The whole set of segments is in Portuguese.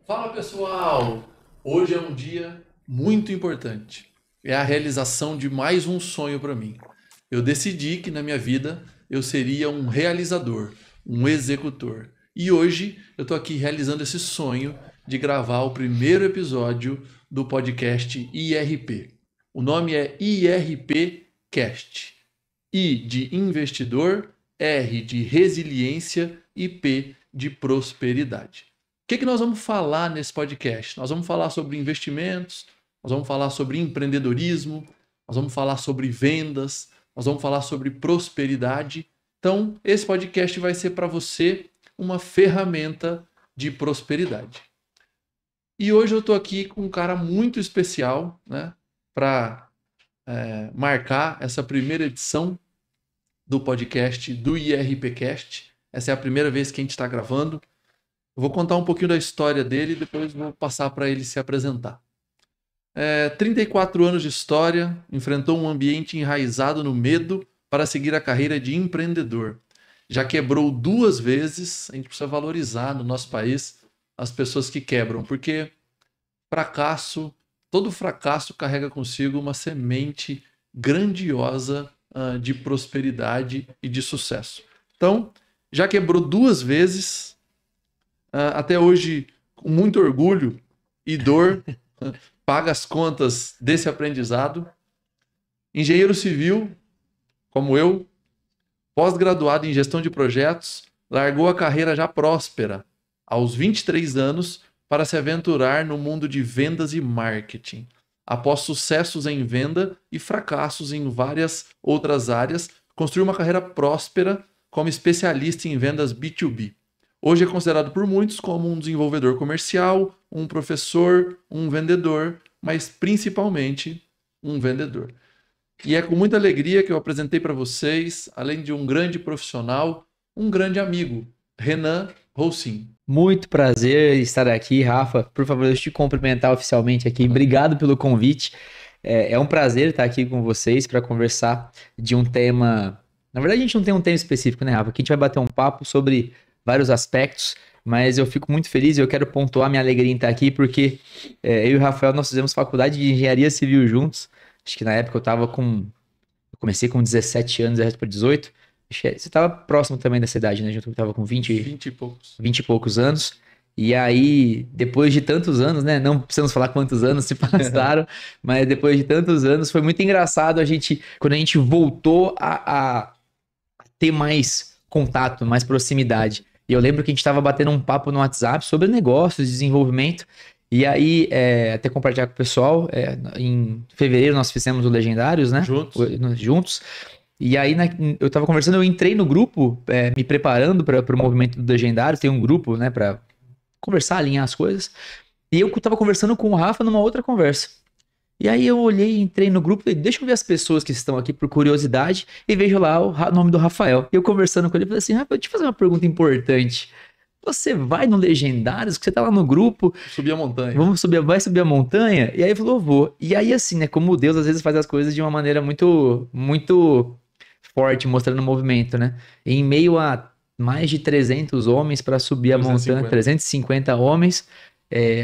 Fala pessoal! Hoje é um dia muito importante. É a realização de mais um sonho para mim. Eu decidi que na minha vida eu seria um realizador, um executor. E hoje eu estou aqui realizando esse sonho de gravar o primeiro episódio do podcast IRP. O nome é IRP Cast. I de investidor, R de resiliência e P de prosperidade. O que nós vamos falar nesse podcast? Nós vamos falar sobre investimentos, nós vamos falar sobre empreendedorismo, nós vamos falar sobre vendas, nós vamos falar sobre prosperidade. Então, esse podcast vai ser para você uma ferramenta de prosperidade. E hoje eu estou aqui com um cara muito especial, né, para marcar essa primeira edição do podcast do IRPcast. Essa é a primeira vez que a gente está gravando. Eu vou contar um pouquinho da história dele e depois vou passar para ele se apresentar. 34 anos de história, enfrentou um ambiente enraizado no medo para seguir a carreira de empreendedor. Já quebrou 2 vezes, a gente precisa valorizar no nosso país as pessoas que quebram, porque todo fracasso carrega consigo uma semente grandiosa de prosperidade e de sucesso. Então, já quebrou 2 vezes, até hoje, com muito orgulho e dor, paga as contas desse aprendizado. Engenheiro civil, como eu, pós-graduado em gestão de projetos, largou a carreira já próspera, aos 23 anos, para se aventurar no mundo de vendas e marketing. Após sucessos em venda e fracassos em várias outras áreas, construiu uma carreira próspera como especialista em vendas B2B. Hoje é considerado por muitos como um desenvolvedor comercial, um professor, um vendedor, mas principalmente um vendedor. E é com muita alegria que eu apresentei para vocês, além de um grande profissional, um grande amigo, Renan Roussin. Muito prazer estar aqui, Rafa. Por favor, deixa eu te cumprimentar oficialmente aqui. Obrigado pelo convite. É um prazer estar aqui com vocês para conversar de um tema... Na verdade, a gente não tem um tema específico, né, Rafa? Aqui a gente vai bater um papo sobre vários aspectos, mas eu fico muito feliz e eu quero pontuar minha alegria em estar aqui, porque eu e o Rafael, nós fizemos faculdade de engenharia civil juntos. Acho que na época eu comecei com 17 anos, resto para 18. Você estava próximo também dessa idade, né? Eu estava com 20 e poucos. 20 e poucos anos. E aí, depois de tantos anos, né? Não precisamos falar quantos anos se passaram, mas depois de tantos anos, foi muito engraçado quando a gente voltou a ter mais contato, mais proximidade. E eu lembro que a gente estava batendo um papo no WhatsApp sobre negócios, desenvolvimento. E aí, até compartilhar com o pessoal, em fevereiro nós fizemos o Legendários, né? Juntos. E aí, eu estava conversando, eu entrei no grupo, me preparando para o movimento do Legendários. Tem um grupo, né, para conversar, alinhar as coisas. E eu estava conversando com o Rafa numa outra conversa. E aí eu olhei, entrei no grupo e falei, deixa eu ver as pessoas que estão aqui por curiosidade, e vejo lá o nome do Rafael. E eu conversando com ele, falei assim, Rafael, deixa eu fazer uma pergunta importante. Você vai no Legendários, que você tá lá no grupo... Subir a montanha. Vai subir a montanha? E aí ele falou, vou. E aí assim, né, como Deus às vezes faz as coisas de uma maneira muito, muito forte, mostrando o movimento, né? Em meio a mais de 300 homens para subir a montanha, 350 homens...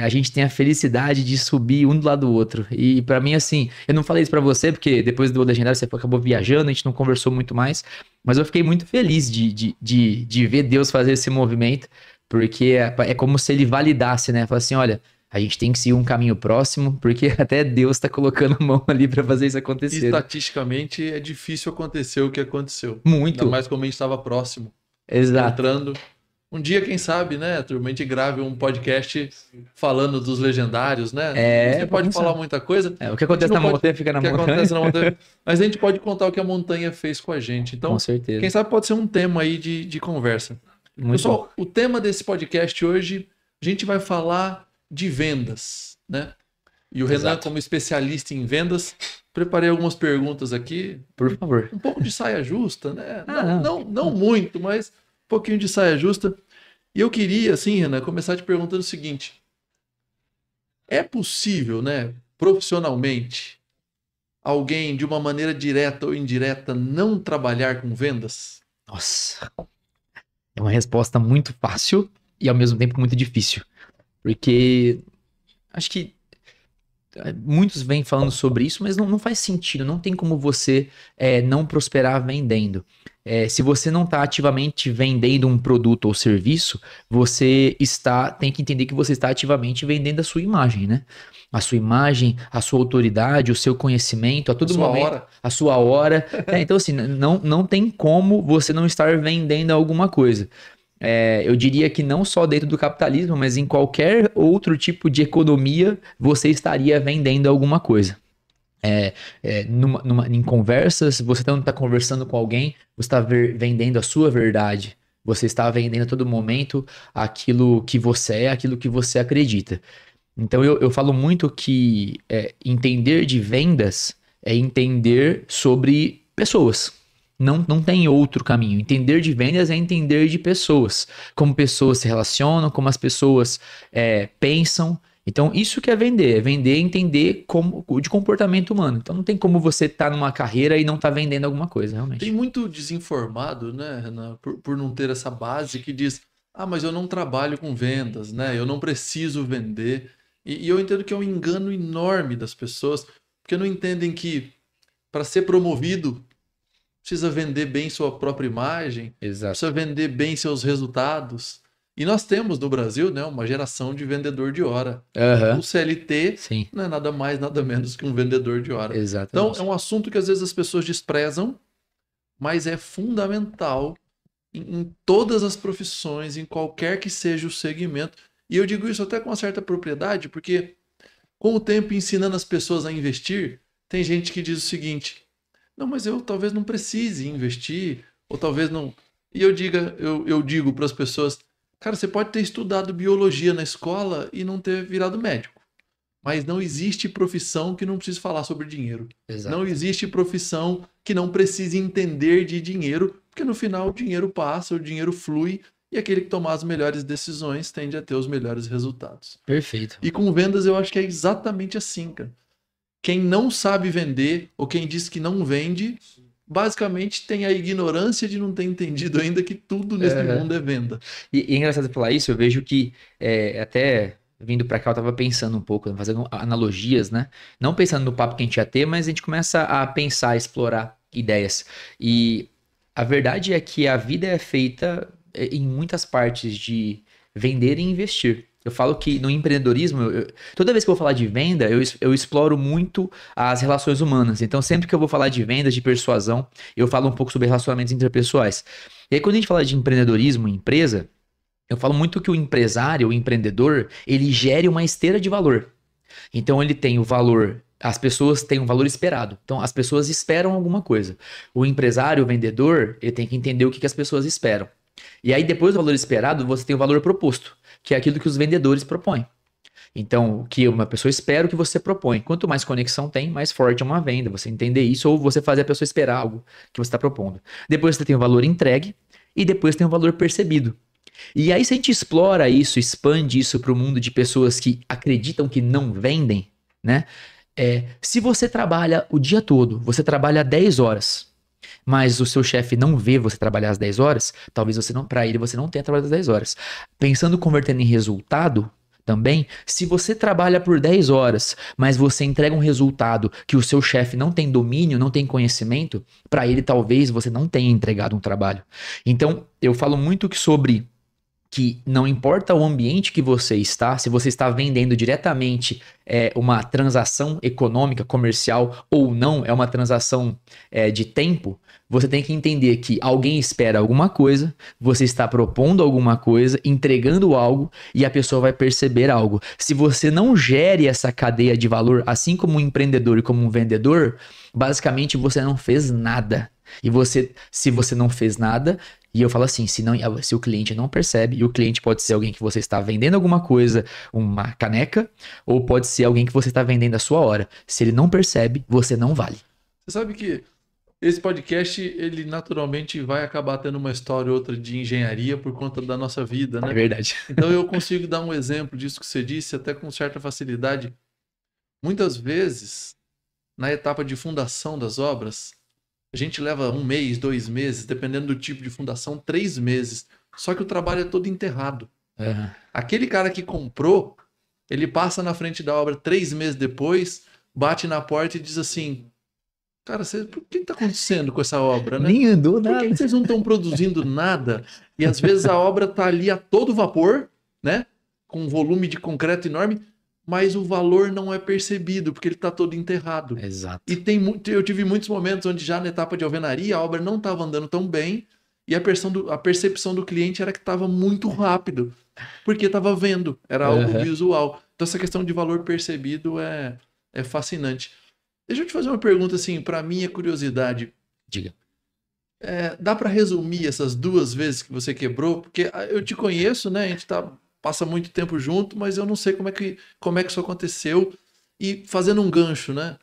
a gente tem a felicidade de subir um do lado do outro. E pra mim, assim, eu não falei isso pra você, porque depois do Legendário você acabou viajando, a gente não conversou muito mais, mas eu fiquei muito feliz de ver Deus fazer esse movimento, porque é como se ele validasse, né? Fala assim, olha, a gente tem que seguir um caminho próximo, porque até Deus tá colocando a mão ali pra fazer isso acontecer. Estatisticamente, é difícil acontecer o que aconteceu. Muito. Ainda mais como a gente estava próximo. Exato. Entrando... Um dia, quem sabe, né, turma, a gente grave um podcast falando dos Legendários, né? Você pode falar muita coisa. O que acontece na montanha fica na montanha. Mas a gente pode contar o que a montanha fez com a gente. Então, com certeza. Quem sabe pode ser um tema aí de conversa. Pessoal, o tema desse podcast hoje, a gente vai falar de vendas, né? E o Renan, como especialista em vendas, preparei algumas perguntas aqui. Por favor. Um pouco de saia justa, né? Não muito, mas um pouquinho de saia justa. E eu queria, assim, Renan, começar te perguntando o seguinte. É possível, né, profissionalmente, alguém, de uma maneira direta ou indireta, não trabalhar com vendas? Nossa, é uma resposta muito fácil e, ao mesmo tempo, muito difícil. Porque acho que muitos vêm falando sobre isso, mas não faz sentido. Não tem como você não prosperar vendendo. Se você não está ativamente vendendo um produto ou serviço, tem que entender que você está ativamente vendendo a sua imagem, né? A sua imagem, a sua autoridade, o seu conhecimento, a todo momento, a sua hora. Então, assim, não tem como você não estar vendendo alguma coisa. Eu diria que não só dentro do capitalismo, mas em qualquer outro tipo de economia, você estaria vendendo alguma coisa. Em conversas, você não está conversando com alguém, você está vendendo a sua verdade. Você está vendendo a todo momento aquilo que você é, aquilo que você acredita. Então eu falo muito que entender de vendas é entender sobre pessoas. Não tem outro caminho. Entender de vendas é entender de pessoas. Como pessoas se relacionam, como as pessoas pensam. Então, isso que é vender entender de comportamento humano. Então, não tem como você estar numa carreira e não estar vendendo alguma coisa, realmente. Tem muito desinformado, né, Renan, por não ter essa base que diz, mas eu não trabalho com vendas, né? Eu não preciso vender. E eu entendo que é um engano enorme das pessoas, porque não entendem que para ser promovido precisa vender bem sua própria imagem, Exato. Precisa vender bem seus resultados. E nós temos no Brasil, né, uma geração de vendedor de hora. Uhum. O CLT Sim. não é nada mais, nada menos que um vendedor de hora. Exatamente. Então, é um assunto que às vezes as pessoas desprezam, mas é fundamental em todas as profissões, em qualquer que seja o segmento. E eu digo isso até com uma certa propriedade, porque com o tempo ensinando as pessoas a investir, tem gente que diz o seguinte, não, mas eu talvez não precise investir, ou talvez não... E eu digo para as pessoas, cara, você pode ter estudado biologia na escola e não ter virado médico. Mas não existe profissão que não precise falar sobre dinheiro. Exato. Não existe profissão que não precise entender de dinheiro, porque no final o dinheiro passa, o dinheiro flui, e aquele que tomar as melhores decisões tende a ter os melhores resultados. Perfeito. E com vendas eu acho que é exatamente assim, cara. Quem não sabe vender, ou quem diz que não vende, basicamente tem a ignorância de não ter entendido ainda que tudo nesse mundo é venda. E é engraçado falar isso, eu vejo que até vindo pra cá eu tava pensando um pouco, fazendo analogias, né? Não pensando no papo que a gente ia ter, mas a gente começa a pensar, a explorar ideias. E a verdade é que a vida é feita em muitas partes de vender e investir. Eu falo que no empreendedorismo, toda vez que eu vou falar de venda, eu exploro muito as relações humanas. Então, sempre que eu vou falar de vendas, de persuasão, eu falo um pouco sobre relacionamentos interpessoais. E aí, quando a gente fala de empreendedorismo, empresa, eu falo muito que o empresário, o empreendedor, ele gere uma esteira de valor. Então, ele tem o valor, as pessoas têm um valor esperado. Então, as pessoas esperam alguma coisa. O empresário, o vendedor, ele tem que entender o que as pessoas esperam. E aí, depois do valor esperado, você tem o valor proposto, que é aquilo que os vendedores propõem. Então, o que uma pessoa espera, o que você propõe. Quanto mais conexão tem, mais forte é uma venda. Você entender isso ou você fazer a pessoa esperar algo que você está propondo. Depois você tem o valor entregue e depois tem o valor percebido. E aí, se a gente explora isso, expande isso para o mundo de pessoas que acreditam que não vendem, né? Se você trabalha o dia todo, você trabalha 10 horas, mas o seu chefe não vê você trabalhar às 10 horas, talvez para ele você não tenha trabalhado às 10 horas. Pensando convertendo em resultado também, se você trabalha por 10 horas, mas você entrega um resultado que o seu chefe não tem domínio, não tem conhecimento, para ele talvez você não tenha entregado um trabalho. Então, eu falo muito sobre que não importa o ambiente que você está, se você está vendendo diretamente uma transação econômica, comercial ou não, é uma transação de tempo, você tem que entender que alguém espera alguma coisa, você está propondo alguma coisa, entregando algo e a pessoa vai perceber algo. Se você não gere essa cadeia de valor, assim como um empreendedor e como um vendedor, basicamente você não fez nada. E se você não fez nada, e eu falo assim, se o cliente não percebe, e o cliente pode ser alguém que você está vendendo alguma coisa, uma caneca, ou pode ser alguém que você está vendendo a sua hora. Se ele não percebe, você não vale. Você sabe que esse podcast, ele naturalmente vai acabar tendo uma história ou outra de engenharia por conta da nossa vida, né? É verdade. Então eu consigo dar um exemplo disso que você disse, até com certa facilidade. Muitas vezes, na etapa de fundação das obras, a gente leva 1 mês, 2 meses, dependendo do tipo de fundação, 3 meses. Só que o trabalho é todo enterrado. Aham. Aquele cara que comprou, ele passa na frente da obra 3 meses depois, bate na porta e diz assim: cara, por que está acontecendo com essa obra, né? Nem andou Por que nada. vocês não estão produzindo nada? E às vezes a obra está ali a todo vapor, né? Com um volume de concreto enorme, mas o valor não é percebido, porque ele está todo enterrado. Exato. E eu tive muitos momentos onde já na etapa de alvenaria a obra não estava andando tão bem e a percepção do cliente era que estava muito rápido, porque estava vendo, era algo Aham. visual. Então essa questão de valor percebido é fascinante. Deixa eu te fazer uma pergunta assim, para minha curiosidade. Diga. Dá para resumir essas 2 vezes que você quebrou? Porque eu te conheço, né? A gente passa muito tempo junto, mas eu não sei como é que isso aconteceu. E fazendo um gancho, né?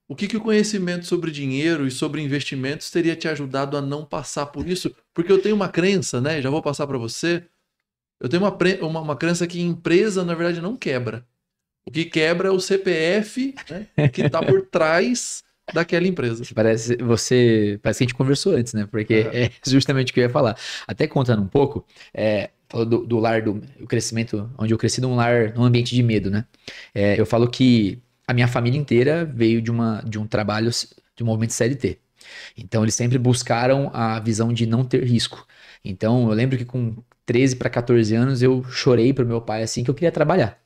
O que o conhecimento sobre dinheiro e sobre investimentos teria te ajudado a não passar por isso? Porque eu tenho uma crença, né? Já vou passar para você. Eu tenho uma crença que empresa, na verdade, não quebra. O que quebra é o CPF, né, que está por trás daquela empresa. Parece que a gente conversou antes, né? Porque Aham. é justamente o que eu ia falar. Até contando um pouco, falou do lar, o crescimento, onde eu cresci num lar, num ambiente de medo, né? Eu falo que a minha família inteira veio de um trabalho, de um movimento CLT. Então, eles sempre buscaram a visão de não ter risco. Então, eu lembro que com 13 para 14 anos, eu chorei pro meu pai assim que eu queria trabalhar.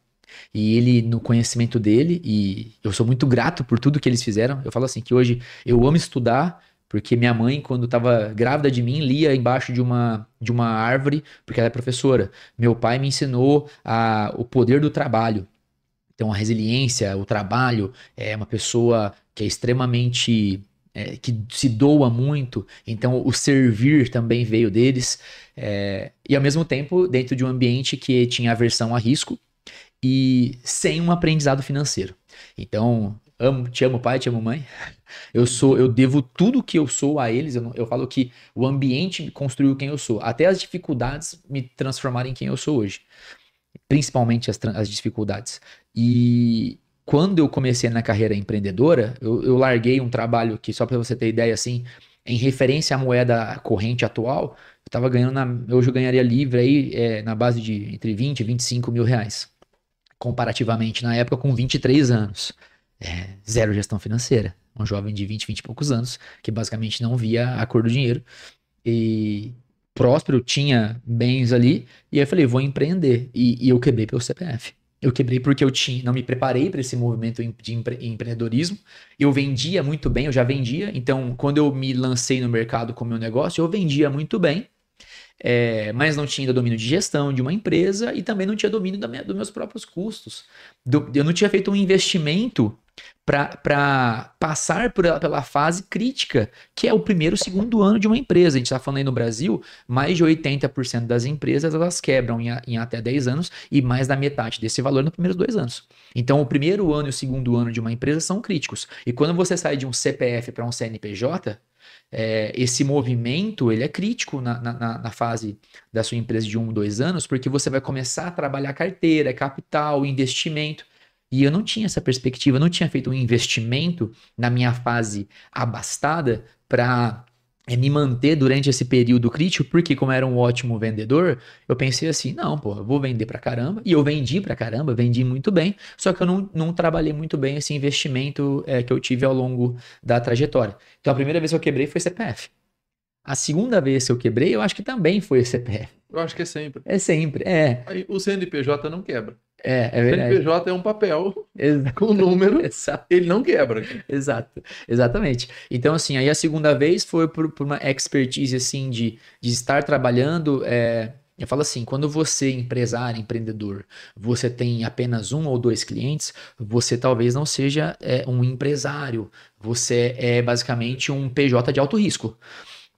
E ele, no conhecimento dele, e eu sou muito grato por tudo que eles fizeram. Eu falo assim, que hoje eu amo estudar, porque minha mãe, quando estava grávida de mim, lia embaixo de uma árvore, porque ela é professora. Meu pai me ensinou o poder do trabalho. Então, a resiliência, o trabalho, é uma pessoa que é extremamente. Que se doa muito, então o servir também veio deles, e ao mesmo tempo dentro de um ambiente que tinha aversão a risco, e sem um aprendizado financeiro. Então, te amo pai, te amo mãe. Eu devo tudo que eu sou a eles. Eu falo que o ambiente me construiu quem eu sou. Até as dificuldades me transformaram em quem eu sou hoje. Principalmente as dificuldades. E quando eu comecei na carreira empreendedora, eu larguei um trabalho que, só para você ter ideia, assim, em referência à moeda corrente atual, eu estava ganhando, hoje eu ganharia livre aí, na base de entre 20 e 25 mil reais comparativamente na época com 23 anos. Zero gestão financeira. Um jovem de 20 e poucos anos, que basicamente não via a cor do dinheiro. E próspero, tinha bens ali. E aí eu falei, vou empreender. E eu quebrei pelo CPF. Eu quebrei porque não me preparei para esse movimento de empreendedorismo. Eu vendia muito bem, eu já vendia. Então, quando eu me lancei no mercado com o meu negócio, eu vendia muito bem. Mas não tinha ainda domínio de gestão de uma empresa e também não tinha domínio dos meus próprios custos. Eu não tinha feito um investimento para passar pela fase crítica, que é o primeiro, segundo ano de uma empresa. A gente está falando aí no Brasil, mais de 80% das empresas elas quebram em até 10 anos e mais da metade desse valor nos primeiros 2 anos. Então, o primeiro ano e o segundo ano de uma empresa são críticos. E quando você sai de um CPF para um CNPJ, esse movimento ele é crítico na fase da sua empresa de 1, 2 anos, porque você vai começar a trabalhar carteira, capital, investimento. E eu não tinha essa perspectiva, eu não tinha feito um investimento na minha fase abastada para me manter durante esse período crítico, porque como era um ótimo vendedor, eu pensei assim, não, pô, eu vou vender pra caramba, e eu vendi pra caramba, vendi muito bem, só que eu não trabalhei muito bem esse investimento que eu tive ao longo da trajetória. Então a primeira vez que eu quebrei foi CPF. A segunda vez que eu quebrei, eu acho que também foi CPF. Eu acho que é sempre. É sempre, Aí, o CNPJ não quebra. é O verdade. CNPJ é um papel Exato. com número, Exato. ele não quebra. Exato, exatamente. Então, assim, aí a segunda vez foi por uma expertise, assim, de estar trabalhando. Eu falo assim, quando você, empresário, empreendedor, você tem apenas 1 ou 2 clientes, você talvez não seja um empresário, você é basicamente um PJ de alto risco.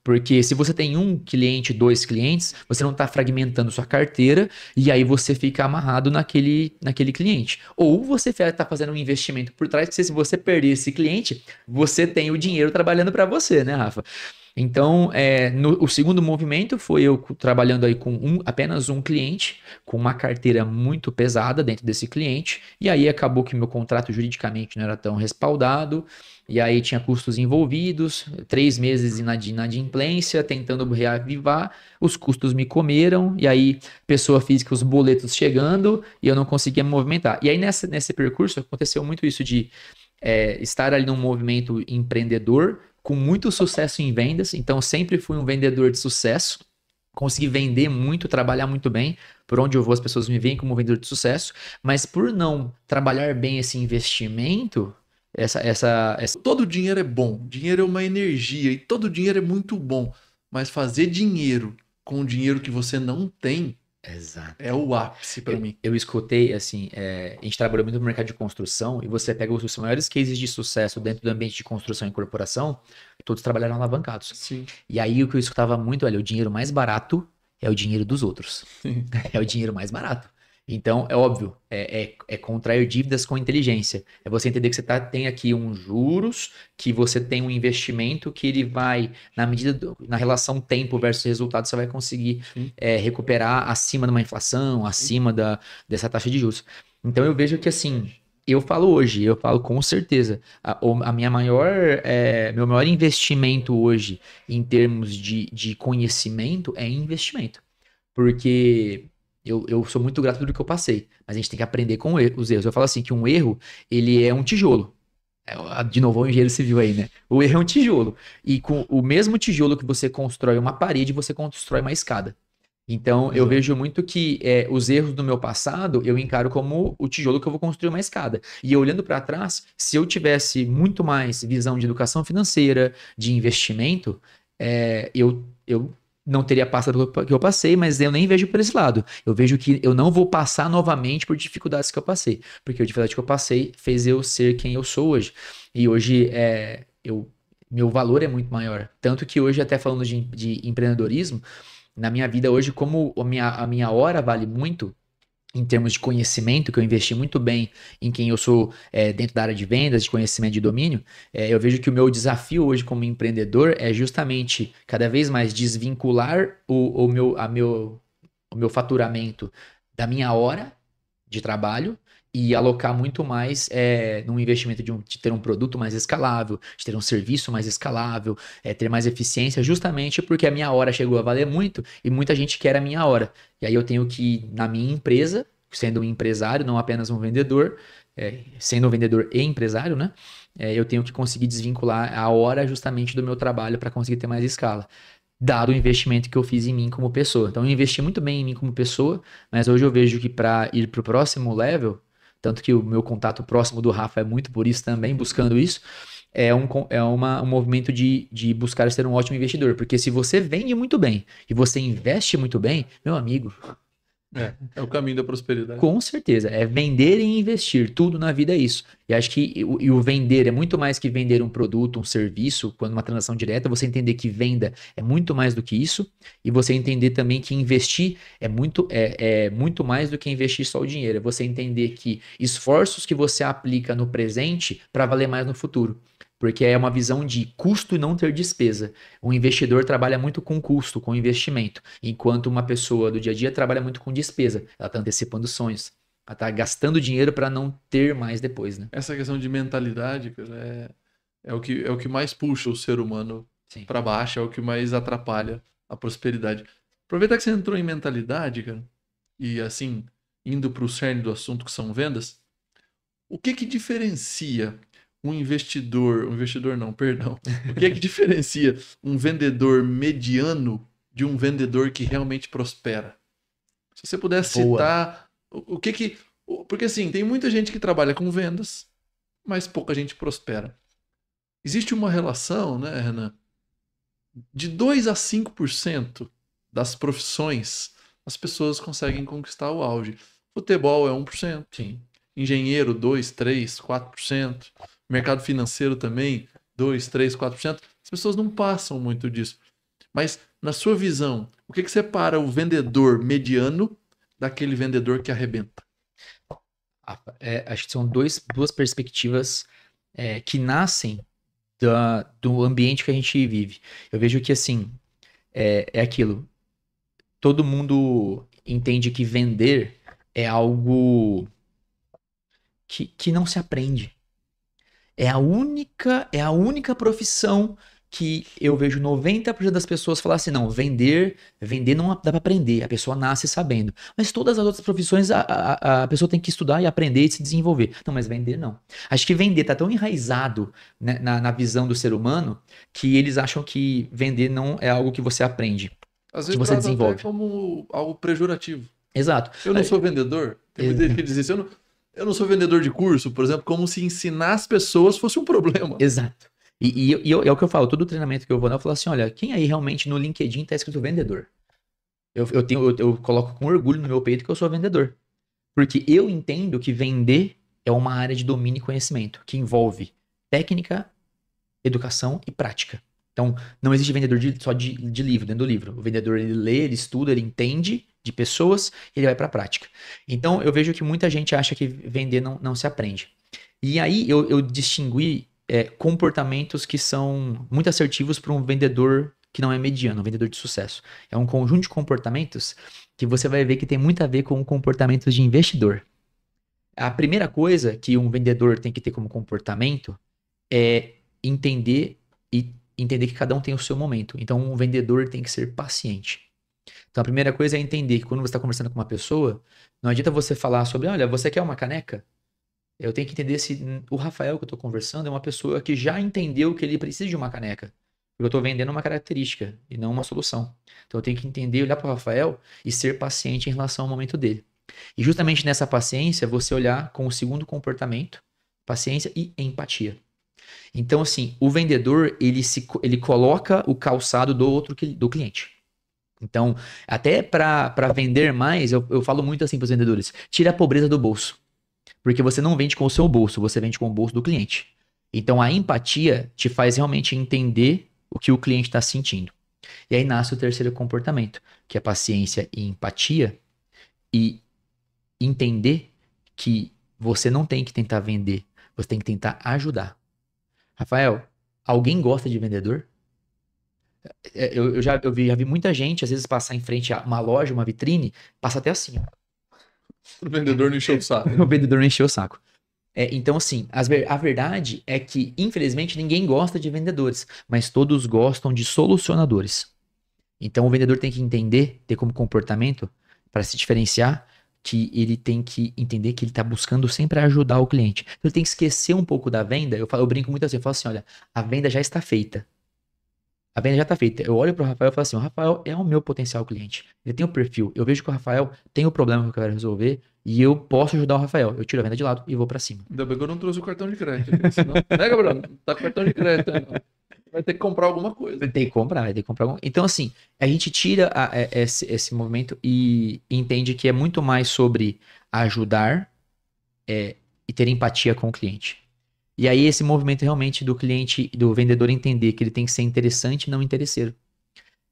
Porque se você tem 1 cliente, 2 clientes, você não está fragmentando sua carteira e aí você fica amarrado naquele cliente. Ou você está fazendo um investimento por trás, que se você perder esse cliente, você tem o dinheiro trabalhando para você, né, Rafa? Então, o segundo movimento foi eu trabalhando aí com apenas um cliente, com uma carteira muito pesada dentro desse cliente, e aí acabou que meu contrato juridicamente não era tão respaldado, e aí tinha custos envolvidos, 3 meses de inadimplência, tentando reavivar, os custos me comeram, e aí pessoa física, os boletos chegando, e eu não conseguia me movimentar. E aí nesse percurso aconteceu muito isso de estar ali num movimento empreendedor, com muito sucesso em vendas, então eu sempre fui um vendedor de sucesso, consegui vender muito, trabalhar muito bem, por onde eu vou as pessoas me veem como vendedor de sucesso, mas por não trabalhar bem esse investimento, Todo dinheiro é bom, dinheiro é uma energia e todo dinheiro é muito bom, mas fazer dinheiro com o dinheiro que você não tem Exato. é o ápice para mim. Eu escutei, assim, a gente trabalhou muito no mercado de construção e você pega os maiores cases de sucesso dentro do ambiente de construção e corporação, todos trabalharam alavancados. Sim. E aí o que eu escutava muito, olha, o dinheiro mais barato é o dinheiro dos outros. Sim. É o dinheiro mais barato. Então, é óbvio, é contrair dívidas com inteligência. É você entender que você tem aqui uns juros, que você tem um investimento que ele vai, na relação tempo versus resultado, você vai conseguir recuperar acima de uma inflação, acima dessa taxa de juros. Então, eu vejo que, assim, eu falo com certeza, meu maior investimento hoje em termos de conhecimento é investimento. Porque eu sou muito grato por tudo que eu passei, mas a gente tem que aprender com os erros. Eu falo assim que um erro, ele é um tijolo. De novo, o engenheiro civil aí, né? O erro é um tijolo. E com o mesmo tijolo que você constrói uma parede, você constrói uma escada. Então, eu vejo muito que os erros do meu passado, eu encaro como o tijolo que eu vou construir uma escada. E olhando para trás, se eu tivesse muito mais visão de educação financeira, de investimento, eu não teria passado pelo que eu passei, mas eu nem vejo por esse lado. Eu vejo que eu não vou passar novamente por dificuldades que eu passei. Porque a dificuldade que eu passei fez eu ser quem eu sou hoje. E hoje, meu valor é muito maior. Tanto que hoje, até falando de empreendedorismo, na minha vida hoje, como a minha hora vale muito, em termos de conhecimento, que eu investi muito bem em quem eu sou dentro da área de vendas, de conhecimento de domínio, eu vejo que o meu desafio hoje como empreendedor é justamente cada vez mais desvincular o meu faturamento da minha hora de trabalho e alocar muito mais num investimento de ter um produto mais escalável, de ter um serviço mais escalável, ter mais eficiência, justamente porque a minha hora chegou a valer muito e muita gente quer a minha hora. E aí eu tenho que, na minha empresa, sendo um empresário, não apenas um vendedor, sendo um vendedor e empresário, né? Eu tenho que conseguir desvincular a hora justamente do meu trabalho para conseguir ter mais escala, dado o investimento que eu fiz em mim como pessoa. Então eu investi muito bem em mim como pessoa, mas hoje eu vejo que para ir para o próximo level, tanto que o meu contato próximo do Rafa é muito por isso também, buscando isso, um movimento de buscar ser um ótimo investidor. Porque se você vende muito bem e você investe muito bem, meu amigo, É o caminho da prosperidade. com certeza, é vender e investir, tudo na vida é isso. E acho que o vender é muito mais que vender um produto, um serviço, quando uma transação direta, você entender que venda é muito mais do que isso, e você entender também que investir é muito mais do que investir só o dinheiro. É você entender que esforços que você aplica no presente para valer mais no futuro. Porque é uma visão de custo e não ter despesa. O investidor trabalha muito com custo, com investimento, enquanto uma pessoa do dia a dia trabalha muito com despesa. Ela está antecipando sonhos. Ela está gastando dinheiro para não ter mais depois, né? Essa questão de mentalidade, cara, é o que mais puxa o ser humano para baixo, é o que mais atrapalha a prosperidade. Aproveitar que você entrou em mentalidade, cara, e assim, indo para o cerne do assunto que são vendas, o que diferencia um investidor não, perdão, o que diferencia um vendedor mediano de um vendedor que realmente prospera? Se você pudesse citar porque assim, tem muita gente que trabalha com vendas, mas pouca gente prospera. Existe uma relação, né, Renan? De 2 a 5% das profissões as pessoas conseguem conquistar o auge. Futebol é 1%. Sim. Engenheiro, 2, 3, 4%. Mercado financeiro também, 2, 3, 4%. As pessoas não passam muito disso. Mas, na sua visão, o que separa o vendedor mediano daquele vendedor que arrebenta? Acho que são duas perspectivas que nascem do ambiente que a gente vive. Eu vejo que, assim, é aquilo. Todo mundo entende que vender é algo que não se aprende. É a única profissão que eu vejo 90% das pessoas falar assim, não, vender não dá pra aprender, a pessoa nasce sabendo. Mas todas as outras profissões a pessoa tem que estudar e aprender e se desenvolver. Não, mas vender não. Acho que vender tá tão enraizado, né, na visão do ser humano que eles acham que vender não é algo que você aprende, Às que vezes você trata até desenvolve. como algo pejorativo. Exato. Eu não sou vendedor. Tem muita gente que diz isso. Eu não sou vendedor de curso, por exemplo, como se ensinar as pessoas fosse um problema. Exato. E é o que eu falo, todo treinamento que eu vou dar, eu falo assim, olha, quem aí realmente no LinkedIn tá escrito vendedor? Eu coloco com orgulho no meu peito que eu sou vendedor. Porque eu entendo que vender é uma área de domínio e conhecimento, que envolve técnica, educação e prática. Então, não existe vendedor só de livro, dentro do livro. O vendedor, ele lê, ele estuda, ele entende de pessoas, ele vai para a prática. Então, eu vejo que muita gente acha que vender não se aprende. E aí, eu distingui comportamentos que são muito assertivos para um vendedor que não é mediano, um vendedor de sucesso. É um conjunto de comportamentos que você vai ver que tem muito a ver com comportamentos de investidor. A primeira coisa que um vendedor tem que ter como comportamento é entender que cada um tem o seu momento. Então, um vendedor tem que ser paciente. Então, a primeira coisa é entender que quando você está conversando com uma pessoa, não adianta você falar sobre, olha, você quer uma caneca? Eu tenho que entender se o Rafael que eu estou conversando é uma pessoa que já entendeu que ele precisa de uma caneca. Porque eu estou vendendo uma característica e não uma solução. Então, eu tenho que entender, olhar para o Rafael e ser paciente em relação ao momento dele. E justamente nessa paciência, você olhar com o segundo comportamento, paciência e empatia. Então, assim, o vendedor, ele coloca o calçado do cliente. Então, até para vender mais, eu falo muito assim para os vendedores, tira a pobreza do bolso. Porque você não vende com o seu bolso, você vende com o bolso do cliente. Então, a empatia te faz realmente entender o que o cliente está sentindo. E aí nasce o terceiro comportamento, que é paciência e empatia, e entender que você não tem que tentar vender, você tem que tentar ajudar. Rafael, alguém gosta de vendedor? Eu já vi muita gente, às vezes, passar em frente a uma loja, uma vitrine, passa até assim, ó. O vendedor não encheu o saco. O vendedor não encheu o saco. Então, assim, a verdade é que, infelizmente, ninguém gosta de vendedores, mas todos gostam de solucionadores. Então, o vendedor tem que entender, ter como comportamento, para se diferenciar, que ele tem que entender que ele está buscando sempre ajudar o cliente. Então, ele tem que esquecer um pouco da venda. Eu brinco muito assim, eu falo assim, olha, a venda já está feita. A venda já está feita. Eu olho para o Rafael e falo assim, o Rafael é o meu potencial cliente. Ele tem o perfil. Eu vejo que o Rafael tem o problema que eu quero resolver e eu posso ajudar o Rafael. Eu tiro a venda de lado e vou para cima. Ainda bem que eu não trouxe o cartão de crédito. Senão... Né, Gabriel? Tá com cartão de crédito. Não. Vai ter que comprar alguma coisa. Vai ter que comprar. Então, assim, a gente tira esse movimento e entende que é muito mais sobre ajudar e ter empatia com o cliente. E aí esse movimento realmente do cliente, do vendedor entender que ele tem que ser interessante e não interesseiro.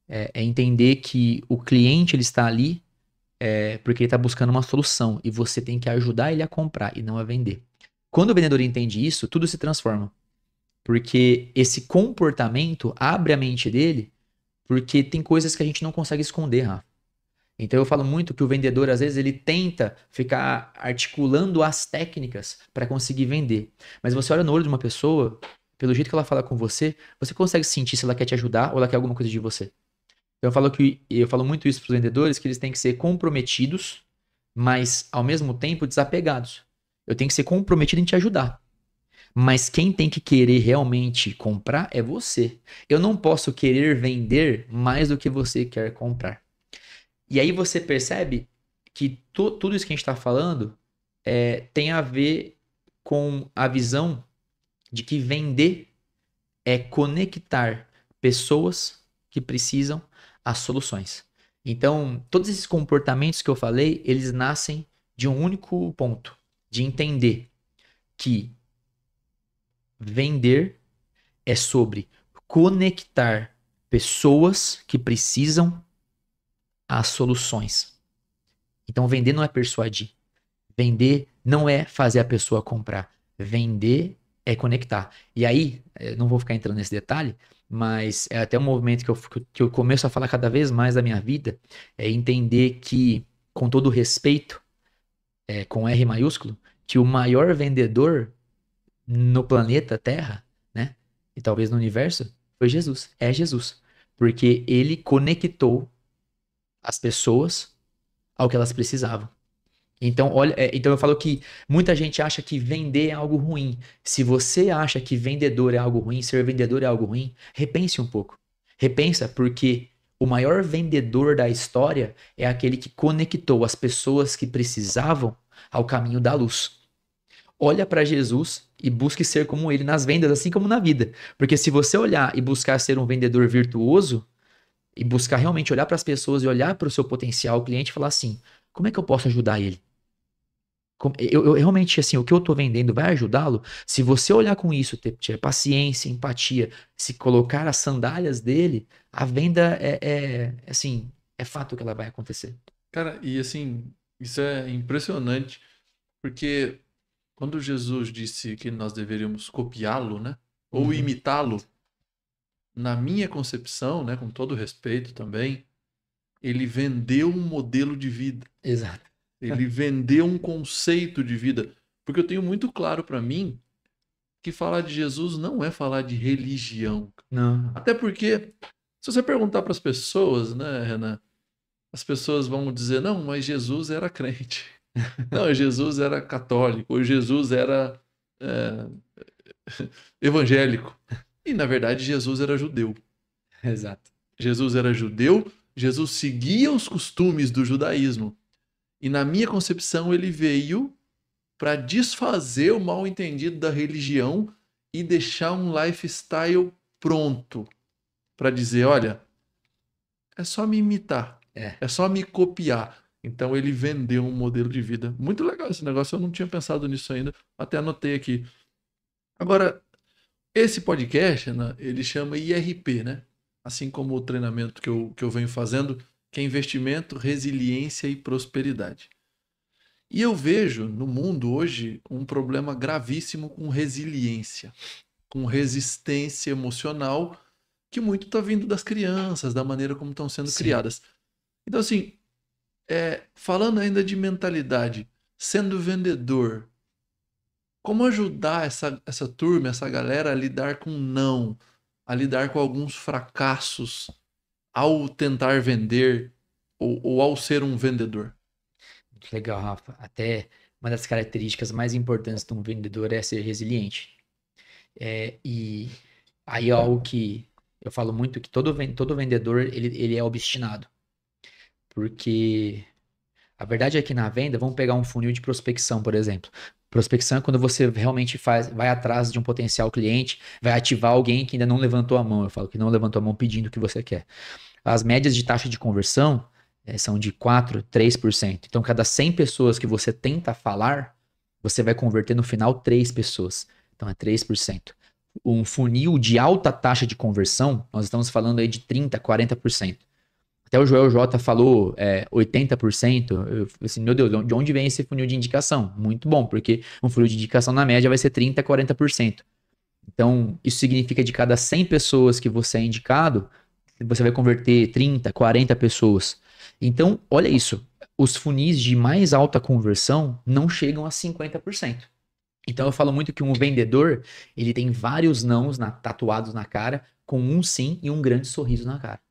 É entender que o cliente ele está ali porque ele está buscando uma solução e você tem que ajudar ele a comprar e não a vender. Quando o vendedor entende isso, tudo se transforma. Porque esse comportamento abre a mente dele, porque tem coisas que a gente não consegue esconder, Rafa. Então eu falo muito que o vendedor, às vezes, ele tenta ficar articulando as técnicas para conseguir vender. Mas você olha no olho de uma pessoa, pelo jeito que ela fala com você, você consegue sentir se ela quer te ajudar ou ela quer alguma coisa de você. Então eu falo muito isso para os vendedores, que eles têm que ser comprometidos, mas ao mesmo tempo desapegados. Eu tenho que ser comprometido em te ajudar. Mas quem tem que querer realmente comprar é você. Eu não posso querer vender mais do que você quer comprar. E aí você percebe que tudo isso que a gente está falando tem a ver com a visão de que vender é conectar pessoas que precisam às soluções. Então, todos esses comportamentos que eu falei, eles nascem de um único ponto, de entender que vender é sobre conectar pessoas que precisam às soluções. Então, vender não é persuadir. Vender não é fazer a pessoa comprar. Vender É conectar. E aí, não vou ficar entrando nesse detalhe, mas é até um movimento que eu começo a falar cada vez mais da minha vida, é entender que, com todo respeito, com R maiúsculo, que o maior vendedor no planeta Terra, né? E talvez no universo, foi Jesus. É Jesus. Porque ele conectou as pessoas ao que elas precisavam. Então, olha, então eu falo que muita gente acha que vender é algo ruim. Se você acha que vendedor é algo ruim, ser vendedor é algo ruim, repense um pouco. Repensa, porque o maior vendedor da história é aquele que conectou as pessoas que precisavam ao caminho da luz. Olha para Jesus e busque ser como ele nas vendas, assim como na vida. Porque se você olhar e buscar ser um vendedor virtuoso, e buscar realmente olhar para as pessoas e olhar para o seu potencial cliente e falar assim: como é que eu posso ajudar ele? Eu realmente, assim, o que eu tô vendendo vai ajudá-lo? Se você olhar com isso, ter paciência, empatia, se colocar as sandálias dele, a venda assim, é fato que ela vai acontecer. Cara, e assim, isso é impressionante, porque quando Jesus disse que nós deveríamos copiá-lo, né? Ou Uhum. imitá-lo, na minha concepção, né, com todo respeito também, ele vendeu um modelo de vida. Exato. Ele vendeu um conceito de vida. Porque eu tenho muito claro para mim que falar de Jesus não é falar de religião. Não. Até porque, se você perguntar para as pessoas, né, Renan, as pessoas vão dizer: não, mas Jesus era crente. Não, Jesus era católico. Ou Jesus era é, evangélico. E, na verdade, Jesus era judeu. Exato. Jesus era judeu, Jesus seguia os costumes do judaísmo. E na minha concepção, ele veio para desfazer o mal-entendido da religião e deixar um lifestyle pronto para dizer: olha, é só me imitar, É. é só me copiar. Então ele vendeu um modelo de vida. Muito legal esse negócio, eu não tinha pensado nisso ainda, até anotei aqui. Agora, esse podcast, né, ele chama IRP, né? Assim como o treinamento que eu venho fazendo, que é investimento, resiliência e prosperidade. E eu vejo no mundo hoje um problema gravíssimo com resiliência, com resistência emocional, que muito está vindo das crianças, da maneira como estão sendo Sim. criadas. Então, assim, falando ainda de mentalidade, sendo vendedor, como ajudar essa turma, essa galera a lidar com não, a lidar com alguns fracassos ao tentar vender ou ao ser um vendedor? Muito legal, Rafa. Até uma das características mais importantes de um vendedor é ser resiliente. E aí é algo que eu falo muito que todo vendedor ele é obstinado. Porque a verdade é que na venda, vamos pegar um funil de prospecção, por exemplo. Prospecção é quando você realmente vai atrás de um potencial cliente, vai ativar alguém que ainda não levantou a mão. Eu falo que não levantou a mão pedindo o que você quer. As médias de taxa de conversão são de 4, 3%. Então, cada 100 pessoas que você tenta falar, você vai converter no final 3 pessoas. Então, é 3%. Um funil de alta taxa de conversão, nós estamos falando aí de 30, 40%. Até o Joel J falou 80%. Eu, assim, meu Deus, de onde vem esse funil de indicação? Muito bom, porque um funil de indicação na média vai ser 30, 40%. Então, isso significa de cada 100 pessoas que você é indicado, você vai converter 30, 40 pessoas. Então, olha isso. Os funis de mais alta conversão não chegam a 50%. Então, eu falo muito que um vendedor, ele tem vários nãos tatuados na cara, com um sim e um grande sorriso na cara.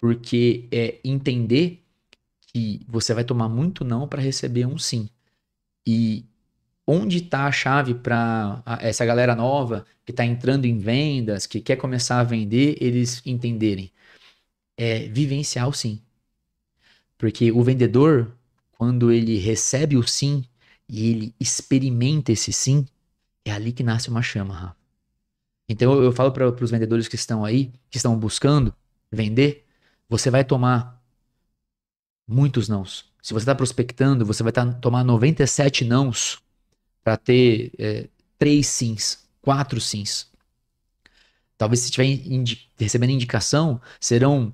Porque é entender que você vai tomar muito não para receber um sim. E onde está a chave para essa galera nova que está entrando em vendas, que quer começar a vender, eles entenderem? É vivenciar o sim. Porque o vendedor, quando ele recebe o sim e ele experimenta esse sim, é ali que nasce uma chama, Rafa. Então eu falo para os vendedores que estão aí, que estão buscando vender, você vai tomar muitos nãos. Se você está prospectando, você vai tomar 97 nãos para ter 3 sims, 4 sims. Talvez se estiver recebendo indicação, serão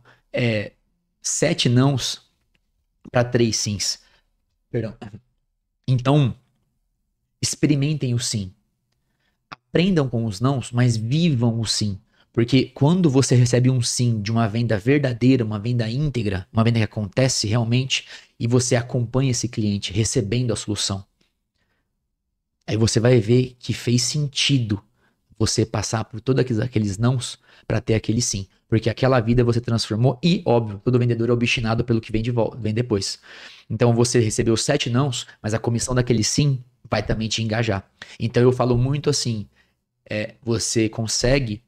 7 nãos para 3 sims. Perdão. Então, experimentem o sim. aprendam com os nãos, mas vivam o sim. Porque quando você recebe um sim de uma venda verdadeira, uma venda íntegra, uma venda que acontece realmente, e você acompanha esse cliente recebendo a solução, aí você vai ver que fez sentido você passar por todos aqueles nãos para ter aquele sim. Porque aquela vida você transformou e, óbvio, todo vendedor é obstinado pelo que vem de volta, vem depois. Então você recebeu 7 nãos, mas a comissão daquele sim vai também te engajar. Então eu falo muito assim, você consegue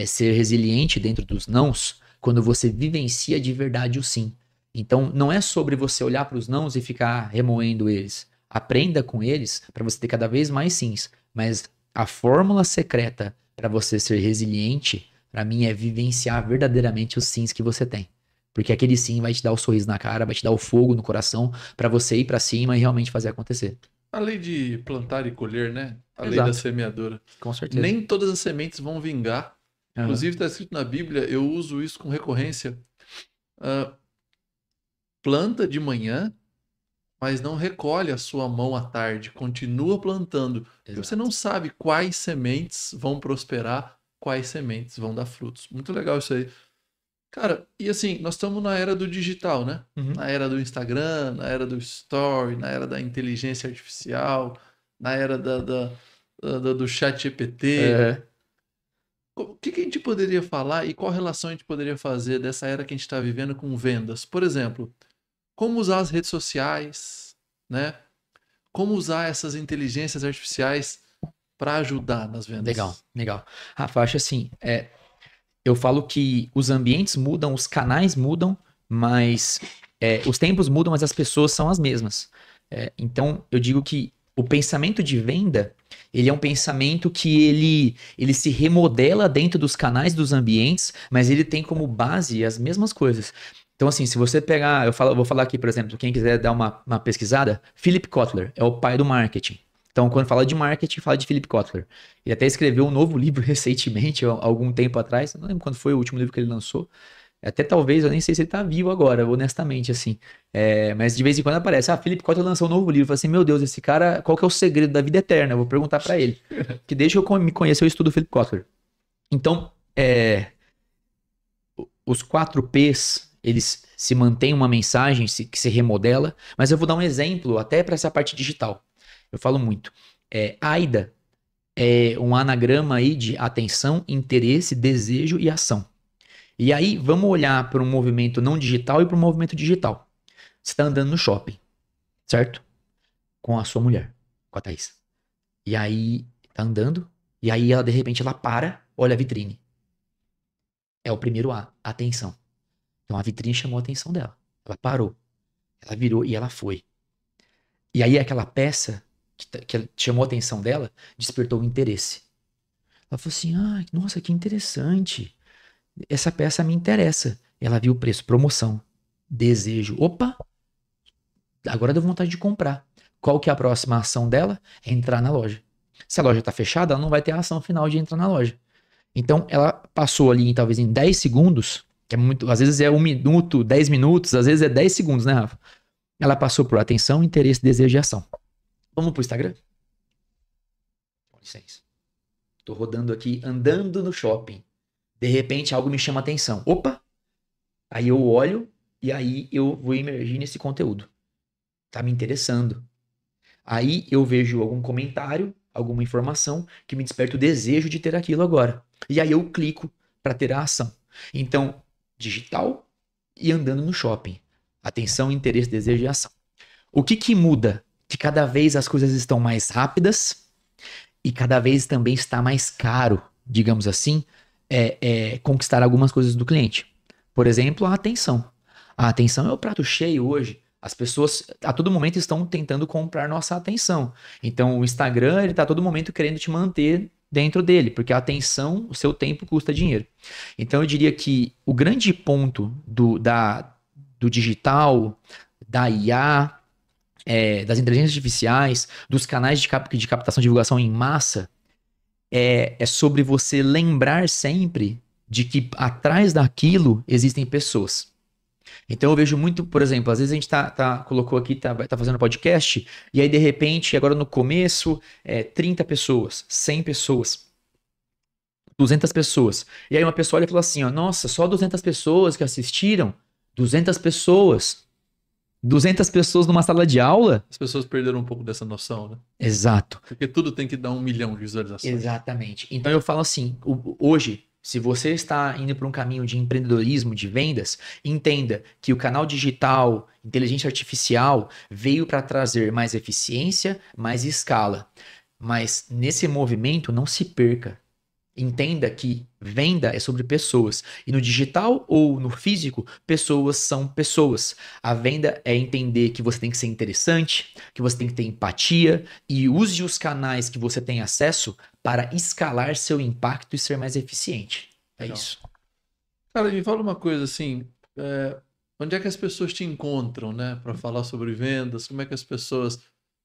ser resiliente dentro dos nãos quando você vivencia de verdade o sim. Então não é sobre você olhar para os nãos e ficar remoendo eles. Aprenda com eles para você ter cada vez mais sims. Mas a fórmula secreta para você ser resiliente, para mim, é vivenciar verdadeiramente os sims que você tem. Porque aquele sim vai te dar o sorriso na cara, vai te dar o fogo no coração para você ir para cima e realmente fazer acontecer. A lei de plantar e colher, né? A lei Exato. da semeadura. Com certeza. Nem todas as sementes vão vingar. Inclusive, está escrito na Bíblia, eu uso isso com recorrência. Planta de manhã, mas não recolhe a sua mão à tarde. Continua plantando. Porque você não sabe quais sementes vão prosperar, quais sementes vão dar frutos. Muito legal isso aí. Cara, e assim, nós estamos na era do digital, né? Uhum. Na era do Instagram, na era do Story, na era da inteligência artificial, na era do chat GPT. O que a gente poderia falar e qual relação a gente poderia fazer dessa era que a gente está vivendo com vendas? Por exemplo, como usar as redes sociais, né? Como usar essas inteligências artificiais para ajudar nas vendas? Legal, legal. Rafa, acho assim, eu falo que os ambientes mudam, os canais mudam, mas os tempos mudam, mas as pessoas são as mesmas. Então, eu digo que o pensamento de venda, ele é um pensamento que ele se remodela dentro dos canais dos ambientes, mas ele tem como base as mesmas coisas. Então, assim, se você pegar, vou falar aqui, por exemplo, quem quiser dar uma pesquisada, Philip Kotler é o pai do marketing. Então, quando fala de marketing, fala de Philip Kotler. Ele até escreveu um novo livro recentemente, algum tempo atrás, não lembro quando foi o último livro que ele lançou. Até talvez, eu nem sei se ele tá vivo agora, honestamente, assim. Mas de vez em quando aparece, Philip Kotler lançou um novo livro. Eu falo assim, meu Deus, esse cara, qual que é o segredo da vida eterna? Eu vou perguntar pra ele. Que desde que eu me conhecer, eu estudo Philip Kotler. Então, os 4 Ps, eles se mantêm uma mensagem que se remodela, mas eu vou dar um exemplo até para essa parte digital. Eu falo muito. AIDA é um anagrama aí de atenção, interesse, desejo e ação. E aí, vamos olhar para um movimento não digital e para um movimento digital. Você está andando no shopping, certo? Com a sua mulher, com a Thaís. E aí, tá andando, e aí ela, de repente, ela para, olha a vitrine. É o primeiro A, atenção. Então, a vitrine chamou a atenção dela. Ela parou, ela virou e ela foi. E aí, aquela peça que chamou a atenção dela, despertou o interesse. Ela falou assim, nossa, que interessante. Essa peça me interessa. Ela viu o preço, promoção, desejo. Opa, agora deu vontade de comprar. Qual que é a próxima ação dela? É entrar na loja. Se a loja está fechada, ela não vai ter a ação final de entrar na loja. Então, ela passou ali, talvez em 10 segundos, que é muito, às vezes é 1 minuto, 10 minutos, às vezes é 10 segundos, né, Rafa? Ela passou por atenção, interesse, desejo e ação. Vamos pro Instagram? Com licença. Tô rodando aqui, andando no shopping. De repente, algo me chama a atenção. Opa! Aí eu olho e aí eu vou emergir nesse conteúdo. Tá me interessando. Aí eu vejo algum comentário, alguma informação que me desperta o desejo de ter aquilo agora. E aí eu clico para ter a ação. Então, digital e andando no shopping. Atenção, interesse, desejo e ação. O que muda? Que cada vez as coisas estão mais rápidas e cada vez também está mais caro, digamos assim, conquistar algumas coisas do cliente. Por exemplo, a atenção. A atenção é o prato cheio hoje. As pessoas a todo momento estão tentando comprar nossa atenção. Então o Instagram, ele está a todo momento querendo te manter dentro dele, porque a atenção, o seu tempo custa dinheiro. Então eu diria que o grande ponto do digital, da IA, das inteligências artificiais, dos canais de captação e divulgação em massa, é sobre você lembrar sempre de que atrás daquilo existem pessoas. Então eu vejo muito, por exemplo, às vezes a gente colocou aqui, tá fazendo podcast, e aí de repente, agora no começo, 30 pessoas, 100 pessoas, 200 pessoas. E aí uma pessoa olha e fala assim, ó, nossa, só 200 pessoas que assistiram? 200 pessoas? 200 pessoas numa sala de aula? As pessoas perderam um pouco dessa noção, né? Exato. Porque tudo tem que dar 1 milhão de visualizações. Exatamente. Então eu falo assim, hoje, se você está indo para um caminho de empreendedorismo, de vendas, entenda que o canal digital, inteligência artificial, veio para trazer mais eficiência, mais escala. Mas nesse movimento, não se perca. Entenda que venda é sobre pessoas. E no digital ou no físico, pessoas são pessoas. A venda é entender que você tem que ser interessante, que você tem que ter empatia e use os canais que você tem acesso para escalar seu impacto e ser mais eficiente. É Legal. isso. Cara, me fala uma coisa assim, onde é que as pessoas te encontram, né, para falar sobre vendas? Como é que as pessoas...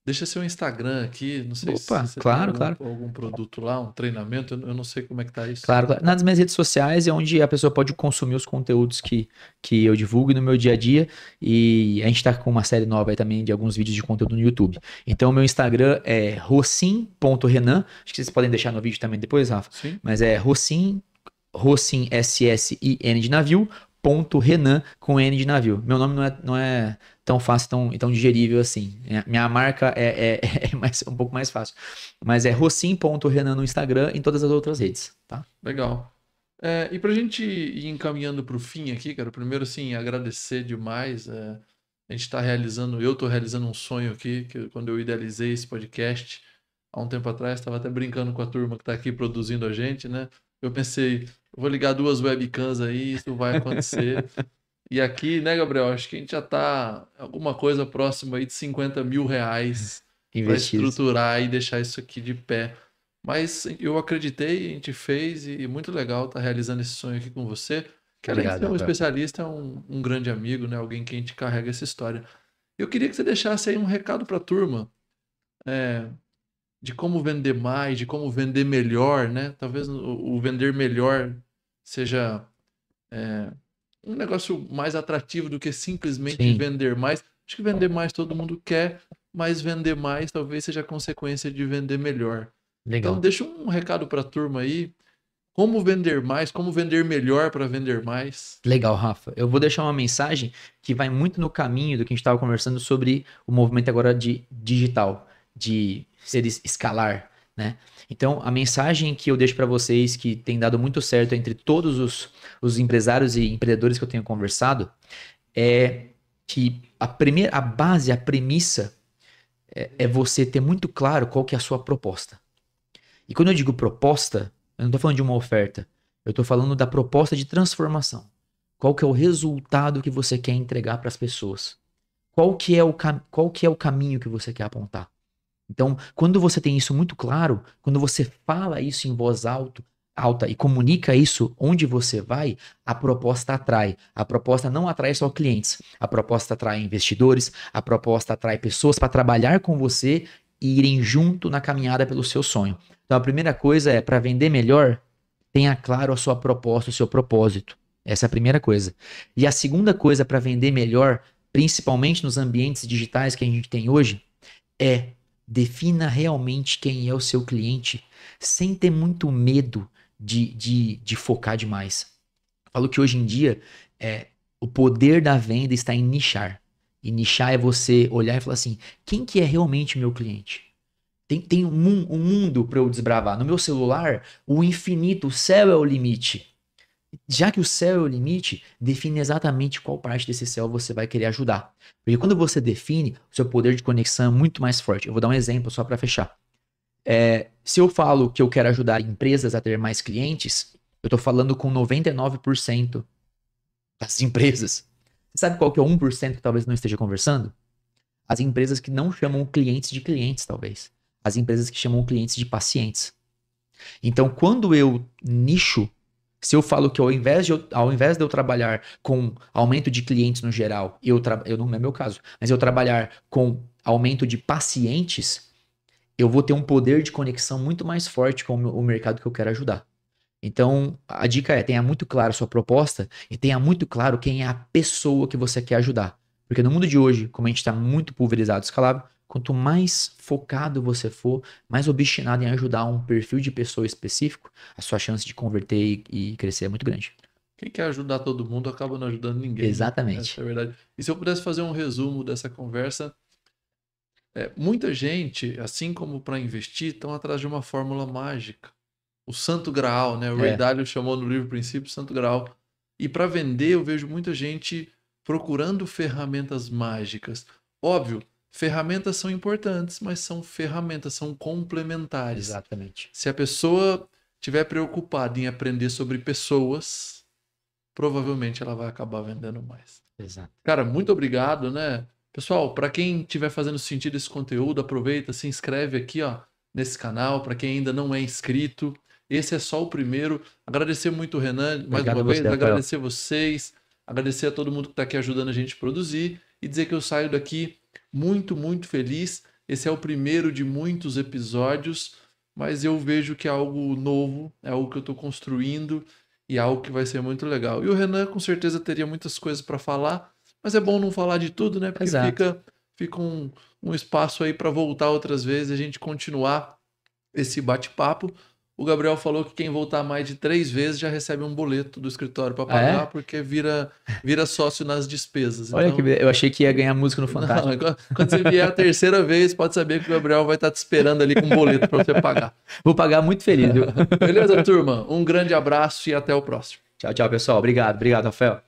Deixa seu Instagram aqui, não sei se Opa, você claro, tem claro. algum produto lá, um treinamento, eu não sei como é que tá isso. Claro, claro. Nas minhas redes sociais é onde a pessoa pode consumir os conteúdos que eu divulgo no meu dia a dia. E a gente tá com uma série nova aí também de alguns vídeos de conteúdo no YouTube. Então, o meu Instagram é rocin.renan. Acho que vocês podem deixar no vídeo também depois, Rafa. Sim. Mas é Rocin, S-S-I-N de navio, ponto Renan com N de navio. Meu nome não é tão fácil, tão digerível assim. Minha marca é um pouco mais fácil. Mas é rocin.renan no Instagram e em todas as outras redes, tá? Legal. E pra gente ir encaminhando pro fim aqui, cara, primeiro, assim, agradecer demais. A gente tá realizando, eu tô realizando um sonho aqui, que quando eu idealizei esse podcast, há um tempo atrás, estava até brincando com a turma que tá aqui produzindo a gente, né? Eu pensei, eu vou ligar 2 webcams aí, isso vai acontecer. E aqui, né, Gabriel, acho que a gente já tá alguma coisa próxima aí de 50 mil reais para Investidos. estruturar e deixar isso aqui de pé. Mas eu acreditei, a gente fez e muito legal estar realizando esse sonho aqui com você. Que além de Obrigado, ser um Rafael. especialista, é um grande amigo, né? Alguém que a gente carrega essa história. Eu queria que você deixasse aí um recado para a turma, de como vender mais, de como vender melhor, né? Talvez o vender melhor seja um negócio mais atrativo do que simplesmente Sim. vender mais. Acho que vender mais todo mundo quer, mas vender mais talvez seja consequência de vender melhor. Legal. Então deixa um recado para a turma aí. Como vender mais, como vender melhor para vender mais. Legal, Rafa. Eu vou deixar uma mensagem que vai muito no caminho do que a gente estava conversando sobre o movimento agora de digital, de ser escalar, né? Então, a mensagem que eu deixo para vocês, que tem dado muito certo entre todos os empresários e empreendedores que eu tenho conversado, é que a base, a premissa é você ter muito claro qual que é a sua proposta. E quando eu digo proposta, eu não estou falando de uma oferta. Eu estou falando da proposta de transformação. Qual que é o resultado que você quer entregar para as pessoas? Qual que é o caminho que você quer apontar? Então, quando você tem isso muito claro, quando você fala isso em voz alta e comunica isso onde você vai, a proposta atrai. A proposta não atrai só clientes. A proposta atrai investidores, a proposta atrai pessoas para trabalhar com você e irem junto na caminhada pelo seu sonho. Então, a primeira coisa é, para vender melhor, tenha claro a sua proposta, o seu propósito. Essa é a primeira coisa. E a segunda coisa para vender melhor, principalmente nos ambientes digitais que a gente tem hoje, é defina realmente quem é o seu cliente, sem ter muito medo de focar demais. Eu falo que hoje em dia, o poder da venda está em nichar. E nichar é você olhar e falar assim, quem que é realmente meu cliente? Tem um mundo para eu desbravar. No meu celular, o infinito, o céu é o limite. Já que o céu é o limite, define exatamente qual parte desse céu você vai querer ajudar. Porque quando você define, o seu poder de conexão é muito mais forte. Eu vou dar um exemplo só para fechar. Se eu falo que eu quero ajudar empresas a ter mais clientes, eu estou falando com 99% das empresas. Você sabe qual que é o 1% que talvez não esteja conversando? As empresas que não chamam clientes de clientes, talvez. As empresas que chamam clientes de pacientes. Então, quando eu nicho, se eu falo que ao invés de eu trabalhar com aumento de clientes no geral, não é meu caso, mas eu trabalhar com aumento de pacientes, eu vou ter um poder de conexão muito mais forte com o mercado que eu quero ajudar. Então, a dica é, tenha muito claro a sua proposta e tenha muito claro quem é a pessoa que você quer ajudar. Porque no mundo de hoje, como a gente está muito pulverizado e escalável, quanto mais focado você for, mais obstinado em ajudar um perfil de pessoa específico, a sua chance de converter e crescer é muito grande. Quem quer ajudar todo mundo acaba não ajudando ninguém. Né? Exatamente. Essa é a verdade. E se eu pudesse fazer um resumo dessa conversa, muita gente, assim como para investir, estão atrás de uma fórmula mágica. O Santo Graal, né? O Ray Dalio chamou no livro Princípio Santo Graal. E para vender, eu vejo muita gente procurando ferramentas mágicas. Óbvio, ferramentas são importantes, mas são ferramentas, são complementares. Exatamente. Se a pessoa estiver preocupada em aprender sobre pessoas, provavelmente ela vai acabar vendendo mais. Exato. Cara, muito obrigado, né? Pessoal, para quem estiver fazendo sentido esse conteúdo, aproveita, se inscreve aqui, ó, nesse canal. Para quem ainda não é inscrito, esse é só o primeiro. Agradecer muito o Renan, mais uma vez, agradecer vocês, agradecer a todo mundo que está aqui ajudando a gente a produzir e dizer que eu saio daqui muito, muito feliz. Esse é o primeiro de muitos episódios, mas eu vejo que é algo novo, é algo que eu estou construindo e é algo que vai ser muito legal. E o Renan com certeza teria muitas coisas para falar, mas é bom não falar de tudo, né? Porque fica um espaço aí para voltar outras vezes e a gente continuar esse bate-papo. O Gabriel falou que quem voltar mais de 3 vezes já recebe um boleto do escritório para pagar, porque vira sócio nas despesas. Olha, então, eu achei que ia ganhar música no Fantástico. Não, quando você vier a terceira vez, pode saber que o Gabriel vai estar te esperando ali com um boleto para você pagar. Vou pagar muito feliz, viu? Beleza, turma? Um grande abraço e até o próximo. Tchau, tchau, pessoal. Obrigado, Rafael.